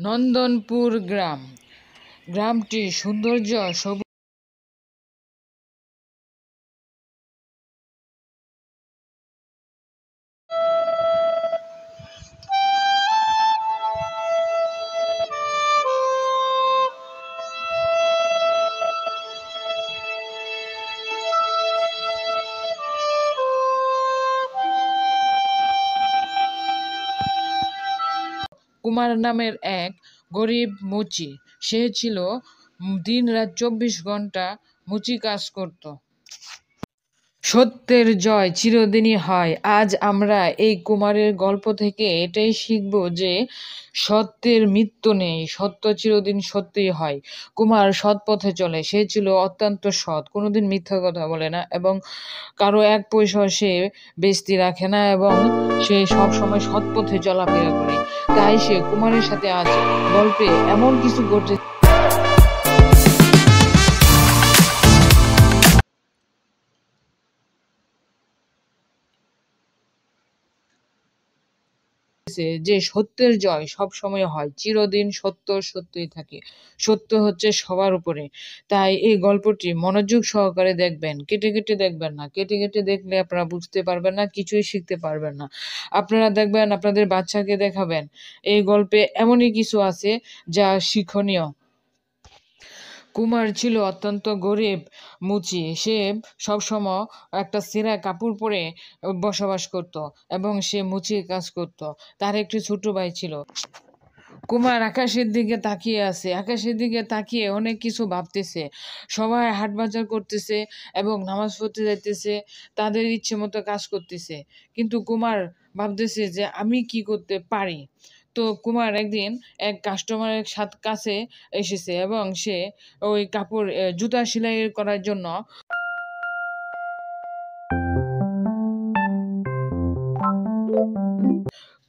নন্দনপুর গ্রাম। গ্রামটির সৌন্দর্য সবুজ কুমার নামের এক গরিব মুচি। সে ছিল দিন রাত 24 ঘন্টা মুচি কাজ করত। সত্যের জয় চিরদিনই হয়। আজ আমরা এই কুমারের গল্প থেকে এটাই শিখব যে সত্যের মৃত্যু নেই, সত্য চিরদিন সত্যই হয়। কুমার সৎ পথে চলে। সে ছিল অত্যন্ত সৎ, কোনোদিন মিথ্যা কথা বলে না এবং কারো এক পয়সা সে বেস্তি রাখে না এবং সে সব সময় সৎ পথে চলাফেরা করে। তাই সে কুমারের সাথে আজ গল্পে এমন কিছু ঘটে যে সত্যের জয় সব সময় হয়, চিরদিন সত্য সত্যই থাকে। সত্য হচ্ছে সবার উপরে। তাই এই গল্পটি মনোযোগ সহকারে দেখবেন, কেটে কেটে দেখবেন না। কেটে কেটে দেখলে আপনারা বুঝতে পারবেন না, কিছুই শিখতে পারবেন না। আপনারা দেখবেন, আপনাদের বাচ্চাকে দেখাবেন, এই গল্পে এমনই কিছু আছে যা শিক্ষণীয়। কুমার ছিল অত্যন্ত গরিব মুচি। সে সবসময় একটা ছেঁড়া কাপড় পরে বসবাস করত এবং সে মুচির কাজ করত। তার একটি ছোট ভাই ছিল। কুমার আকাশের দিকে তাকিয়ে আছে, আকাশের দিকে তাকিয়ে অনেক কিছু ভাবতেছে। সবাই হাট বাজার করতেছে এবং নামাজ পড়তে যাইতেছে, তাদের ইচ্ছে মতো কাজ করতেছে। কিন্তু কুমার ভাবতেছে যে আমি কি করতে পারি। তো কুমার একদিন এক কাস্টমারের কাছে এসেছে এবং সে ওই কাপড় জুতা সেলাই করার জন্য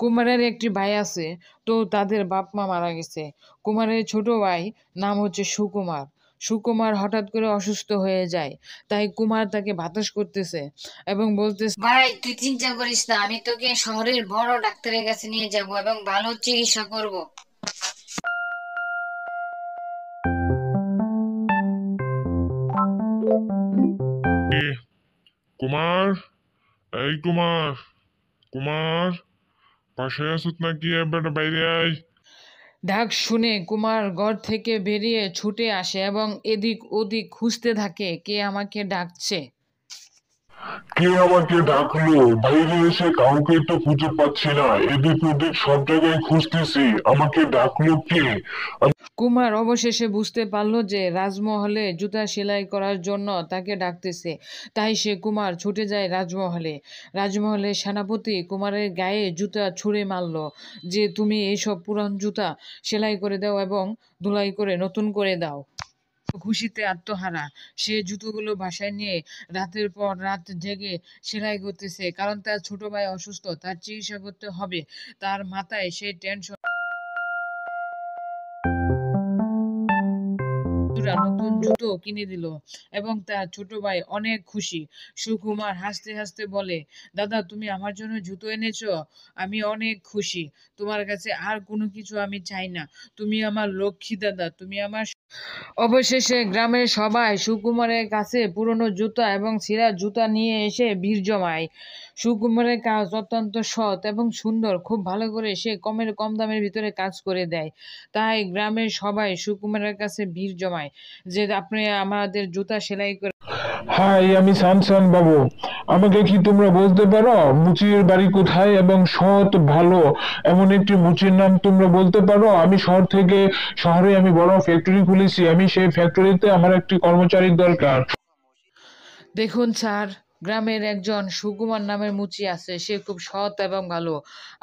কুমারের একটি ভাই আছে। তো তাদের বাপ মা মারা গেছে। কুমারের ছোট ভাই নাম হচ্ছে সুকুমার। সুকুমার হঠাৎ করে অসুস্থ হয়ে যায়। তাই কুমার তাকে বাতাস করতেছে এবং বলতেছে, ভাই তুই চিন্তা করিস না, আমি তোকে শহরের বড় ডাক্তারের কাছে নিয়ে যাব এবং ভালো চিকিৎসা করব। এ, কুমার, এই কুমার, কুমার, বাসায় আসুত নাকি? এবার বাইরে আয়। ডাক শুনে কুমার ঘর থেকে বেরিয়ে ছুটে আসে এবং এদিক ওদিক খুঁজতে থাকে কে আমাকে ডাকছে। কে আমাকে ডাকলো? বাইরে এসে কাউকে তো খুঁজে পাচ্ছি না, এদিক ওদিক সব জায়গায় খুঁজতেছি, আমাকে ডাকলো কে? কুমার অবশেষে বুঝতে পারল যে রাজমহলে জুতা সেলাই করার জন্য তাকে ডাকতেছে। তাই সে কুমার ছুটে যায় রাজমহলে। রাজমহলের সেনাপতি কুমারের গায়ে জুতা ছুঁড়ে মারল যে তুমি এইসব পুরান জুতা সেলাই করে দাও এবং ধুলাই করে নতুন করে দাও। খুশিতে আত্মহারা। সে জুতোগুলো বাসায় নিয়ে রাতের পর রাত জেগে সেলাই করতেছে, কারণ তার ছোট ভাই অসুস্থ, তার চিকিৎসা করতে হবে। তার মাথায় সেই টেনশন। নতুন জুতো কিনে দিল এবং তার ছোট ভাই অনেক খুশি। সুকুমার হাসতে হাসতে বলে, দাদা তুমি আমার জন্য জুতো এনেছো, আমি অনেক খুশি। তোমার কাছে আর কোনো কিছু আমি চাই না। তুমি আমার লক্ষ্মী দাদা, তুমি আমার। অবশেষে গ্রামের সবাই সুকুমারের কাছে পুরনো জুতা এবং ছেঁড়া জুতা নিয়ে এসে ভিড় জমায়। সুকুমারের কাজ অত্যন্ত সৎ এবং সুন্দর, খুব ভালো করে সে কম দামের ভিতরে কাজ করে দেয়। তাই গ্রামের সবাই সুকুমারের কাছে ভিড় জমায় যে আপনি আমাদের জুতা সেলাই করে। হাই, আমি সানসান বাবু। আমাকে কি তোমরা বলতে পারো মুচির বাড়ি কোথায় এবং সৎ ভালো এমন একটি মুচির নাম তোমরা বলতে পারো? আমি শহরে আমি বড় ফ্যাক্টরি খুলেছি, আমি সেই ফ্যাক্টরিতে আমার একটি কর্মচারীর দরকার। দেখুন স্যার, গ্রামের একজন সুকুমার নামের মুচি আছে, সে খুব সৎ এবং ভালো।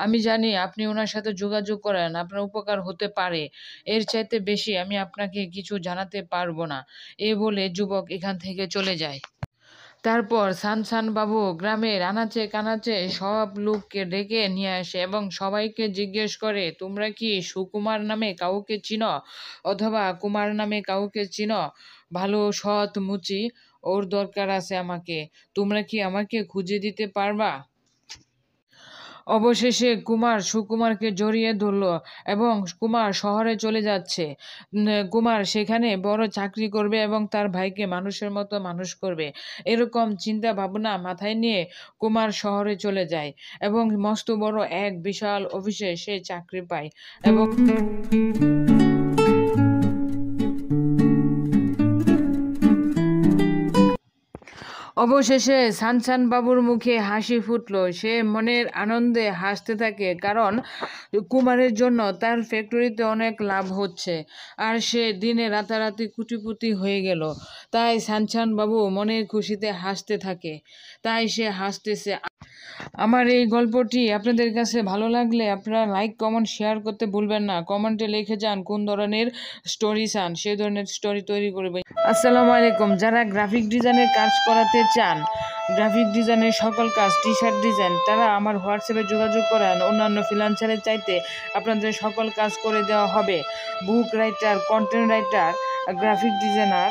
আমি জানি আপনি ওনার সাথে যোগাযোগ করেন, আপনার উপকার হতে পারে। এর চাইতে বেশি আমি আপনাকে কিছু জানাতে পারবো না। এ বলে যুবক এখান থেকে চলে যায়। তারপর সানসান বাবু গ্রামের আনাচে কানাচে সব লোককে ডেকে নিয়ে আসে এবং সবাইকে জিজ্ঞেস করে, তোমরা কি সুকুমার নামে কাউকে চিনো অথবা কুমার নামে কাউকে চিনো? ভালো সৎ মুচি, ওর দরকার আছে আমাকে। তোমরা কি আমাকে খুঁজে দিতে পারবা? অবশেষে কুমার সুকুমারকে জড়িয়ে ধরল এবং কুমার শহরে চলে যাচ্ছে। কুমার সেখানে বড় চাকরি করবে এবং তার ভাইকে মানুষের মতো মানুষ করবে, এরকম চিন্তা ভাবনা মাথায় নিয়ে কুমার শহরে চলে যায় এবং মস্ত বড় এক বিশাল অফিসে সে চাকরি পায় এবং অবশেষে সানসান বাবুর মুখে হাসি ফুটলো। সে মনের আনন্দে হাসতে থাকে, কারণ কুমারের জন্য তার ফ্যাক্টরিতে অনেক লাভ হচ্ছে আর সে দিনে রাতারাতি কোটিপতি হয়ে গেল। তাই সানসান বাবু মনের খুশিতে হাসতে থাকে, তাই সে হাসতেছে। আমার এই গল্পটি আপনাদের কাছে ভালো লাগলে আপনারা লাইক কমেন্ট শেয়ার করতে ভুলবেন না। কমেন্টে লিখে যান কোন ধরনের স্টোরি চান, সেই ধরনের স্টোরি তৈরি করবে। আসসালামু আলাইকুম। যারা গ্রাফিক ডিজাইনের কাজ করাতে চান, গ্রাফিক ডিজাইনের সকল কাজ, টি শার্ট ডিজাইন, তারা আমার হোয়াটসঅ্যাপে যোগাযোগ করেন। অন্যান্য ফ্রিল্যান্সারের চাইতে আপনাদের সকল কাজ করে দেওয়া হবে। Book writer, content writer, graphic designer,